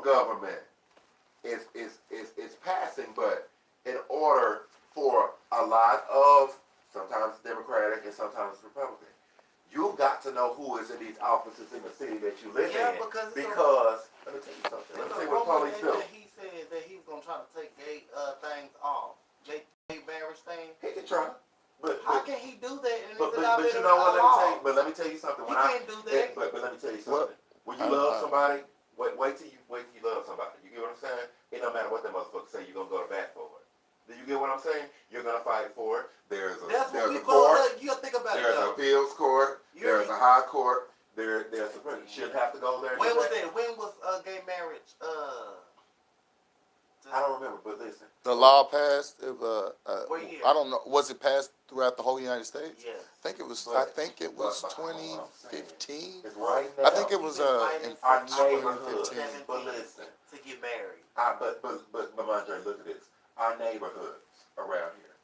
government is passing, but in order for a lot of sometimes Democratic and sometimes Republican, you've got to know who is in these offices in the city that you live in. Because let me tell you something. Let me tell you what police do. He said that he was gonna try to take gay things off, gay marriage thing. He can try. But how can he do that? And but you know what? Let me tell you something. He can't do that. But let me tell you something. When you love somebody, wait till you love somebody. You get what I'm saying? It don't matter what that motherfucker say. You're gonna go to bat for it. Do you get what I'm saying? You're gonna fight for it. There's a court. You think about there's an appeals court. There's a high court. There's Supreme. Shouldn't have to go there. When was that? When was gay marriage? I don't remember, but listen. The law passed. What year? I don't know. Was it passed throughout the whole United States? Yes. I think it was 2015. It's right now. I think it was in our 2015. But listen, to get married. But Andre, look at this. Our neighborhoods around here.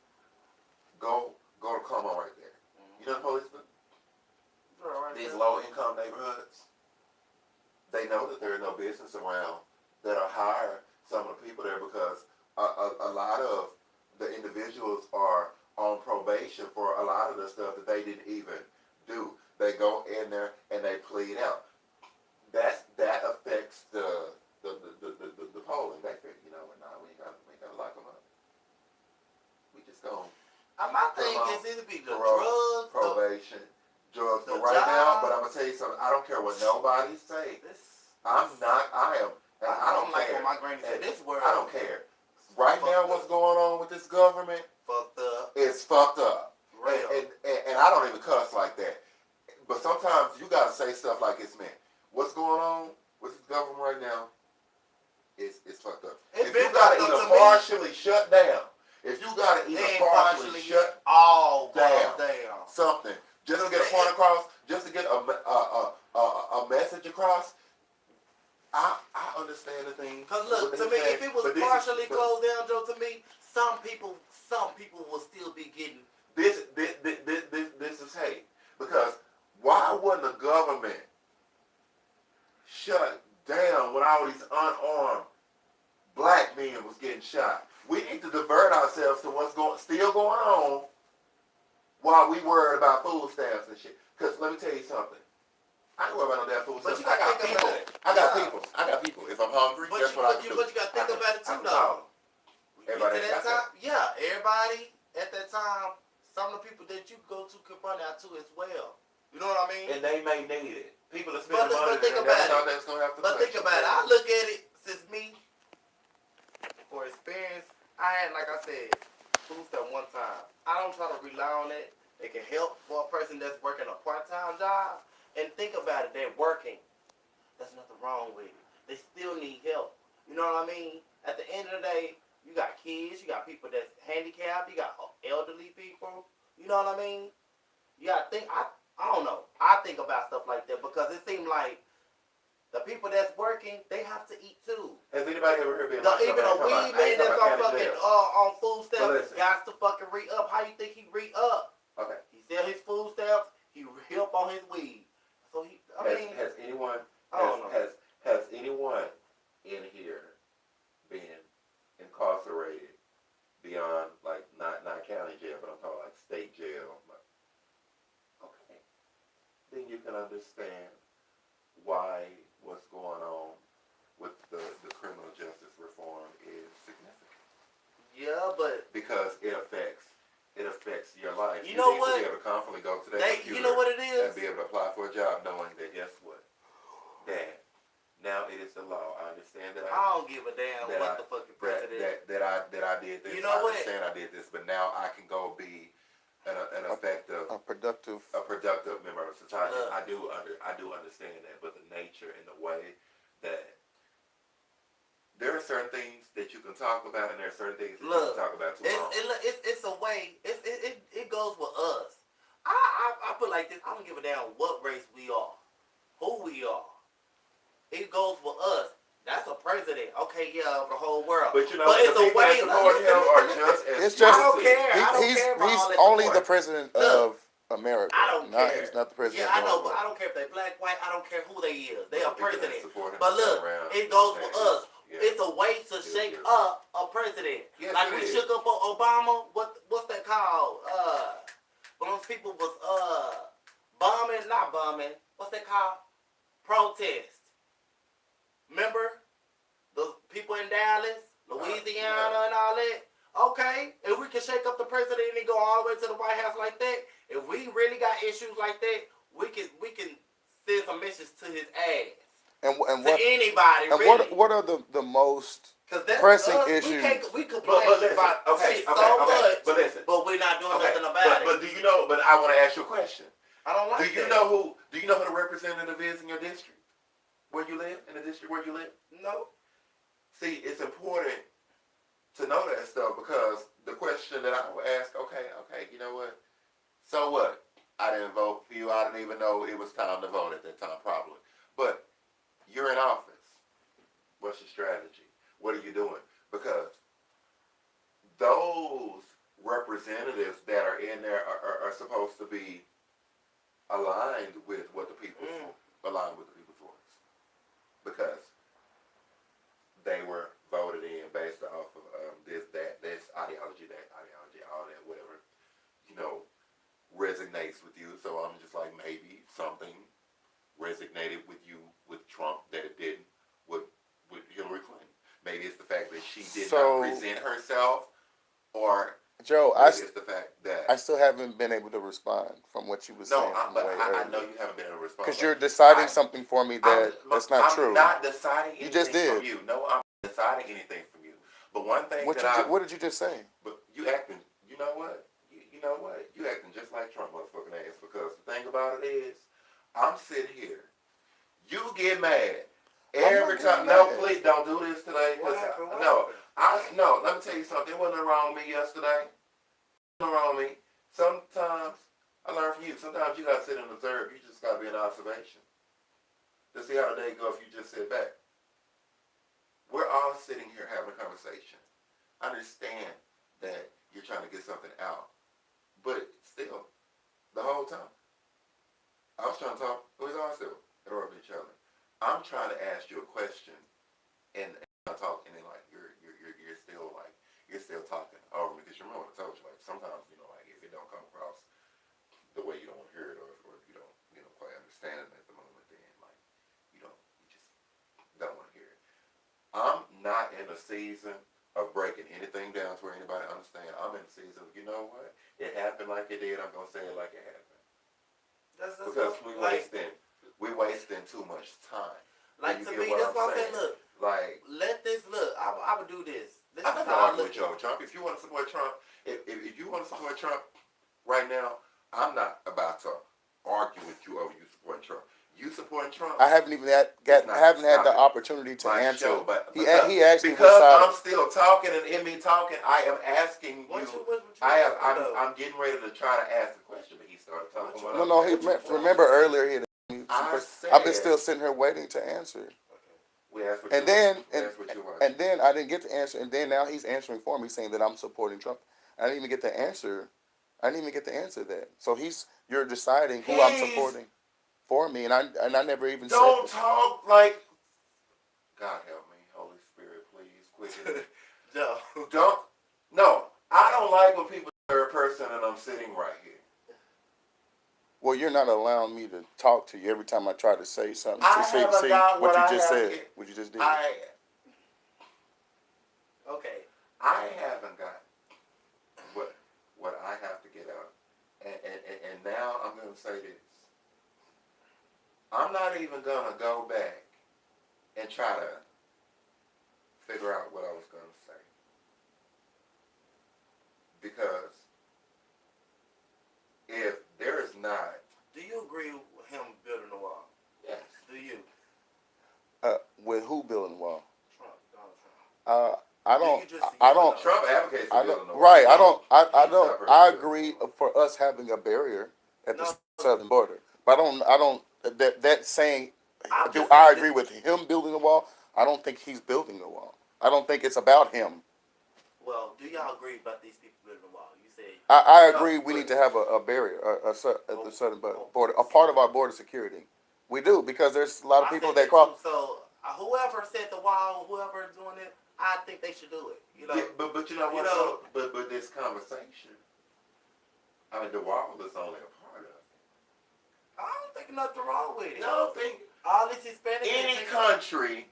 Go to Como right there. You know the policeman? These low-income neighborhoods, they know that there is no business around that'll hire some of the people there because a lot of the individuals are on probation for a lot of the stuff that they didn't even do. They go in there and they plead out. That affects the polling. They figure, you know, we ain't gotta lock them up. We just go. My thing is either be the drugs, probation. Drugs for right now, but I'm gonna tell you something. I don't care what nobody say. I don't like care. what my granny said. This world. I don't care. Right now, what's going on with this government? Fucked up. It's fucked up. Real. And I don't even cuss like that. But sometimes you gotta say stuff like it's meant. What's going on with this government right now? It's fucked up. If you gotta either partially shut down, if you gotta either partially shut all down something. Just to get a point across, just to get a message across, I understand the thing. Cause look, to me, if it was partially closed down, Joe, to me, some people will still be getting this is hate. Because why wouldn't the government shut down when all these unarmed black men was getting shot? We need to divert ourselves to what's still going on. While we worried about food stamps and shit. Because let me tell you something. I ain't worried about no damn food stamps. I got people. I got people. If I'm hungry, that's what I can do. But you got to think about it too, though. Everybody at that time? Yeah, everybody at that time, some of the people that you go to could run out too as well. You know what I mean? And they may need it. People are spending money. But think about it. I look at it since me, for experience, I had, like I said, food stamp one time. I don't try to rely on it. It can help for a person that's working a part-time job. And think about it, they're working. There's nothing wrong with it. They still need help. You know what I mean? At the end of the day, you got kids, you got people that's handicapped, you got elderly people. You know what I mean? You got to think, I don't know. I think about stuff like that because it seems like the people that's working, they have to eat too. Has anybody ever heard of even a weed man that's on fucking on food stamps got to fucking re-up. How you think he re-up? Okay. He sell his food stamps, he re-up on his weed. So has anyone in here been incarcerated beyond like not county jail, but I'm talking like state jail? Okay. Then you can understand why what's going on with the criminal justice reform is significant. Yeah, but because it affects your life. You know what? To be able to confidently go to that computer, you know what it is, and be able to apply for a job, knowing that guess what, that now it is the law. I understand that. I don't give a damn what the fucking president. That I did this. You know what? I understand I did this, but now I can go be an effective, a productive member of society. I do understand that, but the nature and the way that there are certain things that you can talk about, and there are certain things that you can talk about too long. It's a way. It goes with us. I put like this. I don't give a damn what race we are, who we are. It goes with us. That's a president. Okay, yeah, of the whole world. But you know, it's a way. It's just. I don't care. He's only the president of America. I don't care. He's not the president. Yeah, I know, but I don't care if they black, white. I don't care who they is. They are president. But look, around. it goes for us. Yeah. It's a way to shake up a president. Yes, like it we is. shook up Obama. What's that called? When those people was not bombing. What's that called? Protest. Remember those people in Dallas, Louisiana, and all that. Okay, if we can shake up the president and go all the way to the White House like that, if we really got issues like that, we can send some messages to his ass. And to what anybody, and really. what are the most Cause that's pressing us. issues? We complain about shit so much, but listen, but we're not doing nothing about it. But do you know? But I want to ask you a question. I don't like Do you that. know who the representative is in your district? Where you live? In the district where you live? No. See, it's important to know that stuff because the question that I would ask, okay, you know what? So what? I didn't vote for you. I didn't even know it was time to vote at that time, probably. But you're in office. What's your strategy? What are you doing? Because those representatives that are in there are supposed to be aligned with what the people aligned with the people's voice, because they were voted in based off of this ideology, all that, whatever, resonates with you. So I'm just like, maybe something resonated with you with Trump that it didn't with Hillary Clinton. Maybe it's the fact that she did not present herself, or Joe, it's the fact that I still haven't been able to respond from what you were saying. but I know you haven't been able to respond. Because you're deciding something for me that's not true. I'm not deciding anything You just did. from you. No, I'm not deciding anything from you. But one thing what did you just say? But you acting, you know what? You know what? You acting just like Trump motherfucking ass, because the thing about it is, I'm sitting here. You get mad every time. No, please don't do this today. No, let me tell you something. There wasn't nothing wrong with me yesterday. Nothing wrong with me. Sometimes I learn from you. Sometimes you gotta sit and observe. You just gotta be an observation to see how the day goes if you just sit back. We're all sitting here having a conversation. I understand that you're trying to get something out, but still, the whole time, I was trying to talk. We was all still interrupting each other. I'm trying to ask you a question, and I'm talking, and like you're still talking over me, because you remember what I told you. Like sometimes, like if it don't come across the way you don't want to hear it, or you don't, quite understand it at the moment, then like you just don't want to hear it. I'm not in a season of breaking anything down to where anybody understand. I'm in a season of, you know what? It happened like it did. I'm gonna say it like it happened. Because we wasting too much time. Like to me, that's why I said, look. Like, let this look. I would do this. I'm not arguing with you over Trump. If you want to support Trump, if you want to support Trump right now, I'm not about to argue with you over you supporting Trump. You supporting Trump? I haven't even had the opportunity to answer. Show, but he asked me because I'm still talking, and in me talking, I am asking you. I'm getting ready to try to ask the question, but he started talking. Remember earlier I've been still sitting here waiting to answer. And then I didn't get the answer, and then now he's answering for me, saying that I'm supporting Trump. I didn't even get the answer. That. So you're deciding who I'm supporting for me, and I never even said. Don't talk like. God help me, Holy Spirit, please, quicken. No, I don't like when people third person and I'm sitting right here. Well, you're not allowing me to talk to you every time I try to say something. See what you just said. What you just did. Okay. I haven't got what I have to get out. And now I'm going to say this. I'm not even going to go back and try to figure out what I was going to say. Because if there is not... Do you agree with him building the wall? Yes. Do you? With who building the wall? Trump, Donald Trump. I don't. Trump advocates for building the wall. Right. I agree for us having a barrier at the southern border, but I don't. That saying. Do I agree with him building the wall? I don't think he's building the wall. I don't think it's about him. Well, do y'all agree about these people building the wall? You say. I agree. We need to have a barrier at the southern border, a part of our border security. We do, because there's a lot of people that cross. So whoever set the wall, whoever doing it, I think they should do it. You know. Yeah, but you know what? But this conversation, I mean, the wall is only a part of it. I don't think nothing wrong with it. No, I think all this Hispanic. Any country,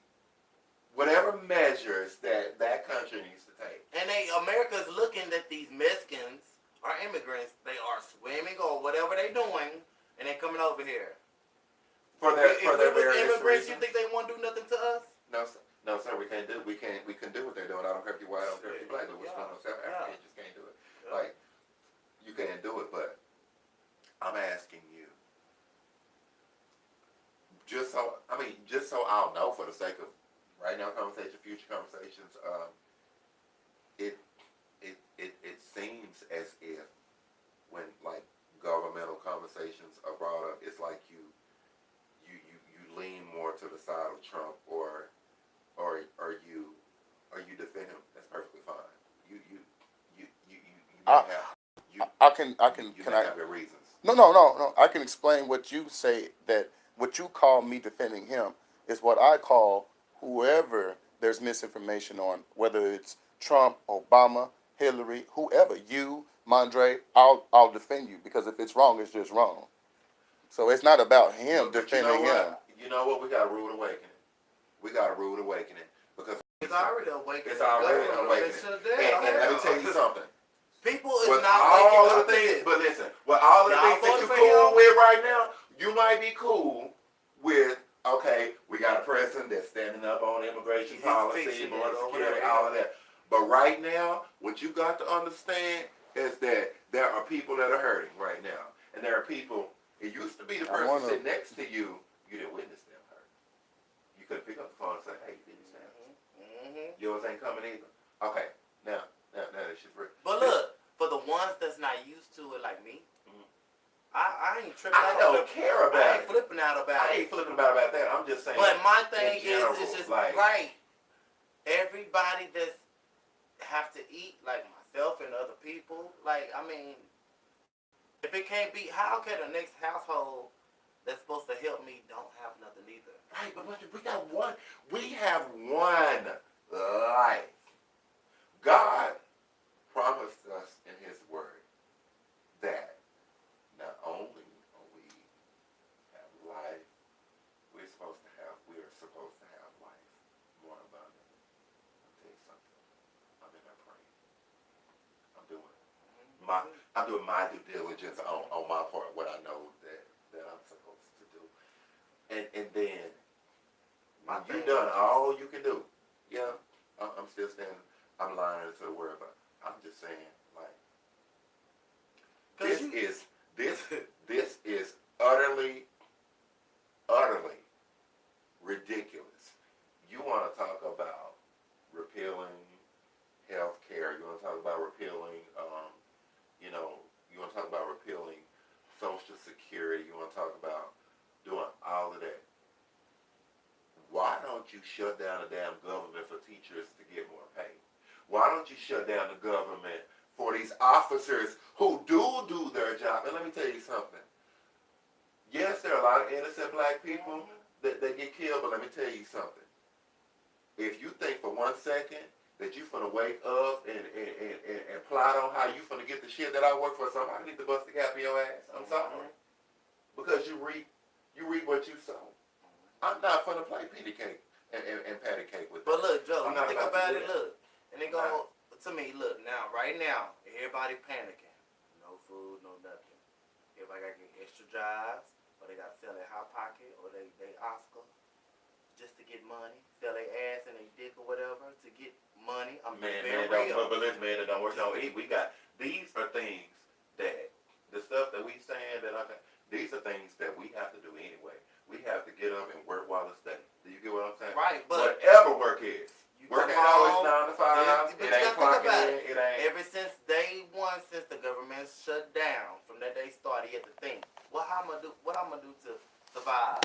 whatever measures that country needs to take. And America's looking at these Mexicans or immigrants. They are swimming or whatever they doing, and they coming over here. For their various immigrants, reasons. you think they won't do nothing to us? No, sir. We can't do what they're doing. I don't care if you're white. I don't care if you're black. What's going on? South Africa, you just can't do it. Yeah. Like you can't do it. But I'm asking you, just so I'll know for the sake of right now conversation, future conversations. It seems as if when like governmental conversations are brought up, it's like you lean more to the side of Trump or you defend him. That's perfectly fine. You may have your reasons. No. I can explain what you say, that what you call me defending him is what I call whoever there's misinformation on, whether it's Trump, Obama, Hillary, whoever, you, Mondre, I'll defend you, because if it's wrong, it's just wrong. So it's not about him defending him. You know what? We got a rude awakening. Because it's already awakening. And let me tell you something. People is with not all waking of up the to things, this. but listen, with all the things that you're cool with right now, you might be cool with, okay, we got a president that's standing up on immigration policy, border security, all of that. But right now, what you got to understand is that there are people that are hurting right now. And there are people, it used to be the person sitting next to you, you didn't witness them hurt. You couldn't pick up the phone and say, hey, you didn't stand. Yours ain't coming either. Okay, now that shit's real. But look, for the ones that's not used to it like me, I ain't tripping I don't care about it. I ain't flipping out about it. I ain't flipping about that. I'm just saying. But my thing is, it's just like, right. Everybody that's have to eat, like myself and other people, like, I mean, if it can't be, how can the next household that's supposed to help me don't have nothing either? Right, but we have one life. God promised us in His Word that not only are we have life, we are supposed to have life more abundantly. I'll tell you something. I'm in there praying. I'm doing my due diligence on my part, what I know that I'm supposed to do. And then when you've done all you can do, yeah, I'm still standing. I'm lying to the word, but I'm just saying, like, this is utterly ridiculous. You want to talk about repealing health care? You want to talk about repealing, you want to talk about repealing Social Security? You want to talk about doing all of that? Why don't you shut down the damn government for teachers to get more pay? Why don't you shut down the government for these officers who do their job? And let me tell you something. Yes, there are a lot of innocent black people that get killed, but let me tell you something. If you think for 1 second that you finna wake up and plot on how you finna get the shit that I work for, somebody need to bust the gap in your ass. I'm sorry. Because you reap what you sow. I'm not finna play patty cake and patty cake with But that. look, Joe, you think about it, that. look. And they go to me, look, right now, everybody panicking. No food, no nothing. Everybody got to get extra jobs, or they got to sell their Hot Pocket, or they Oscar, just to get money. Sell their ass and their dick or whatever to get money. I'm But listen, man, that don't work. These are things that, the stuff that we saying these are things that we have to do anyway. We have to get up and work while it's day. Do you get what I'm saying? Right, but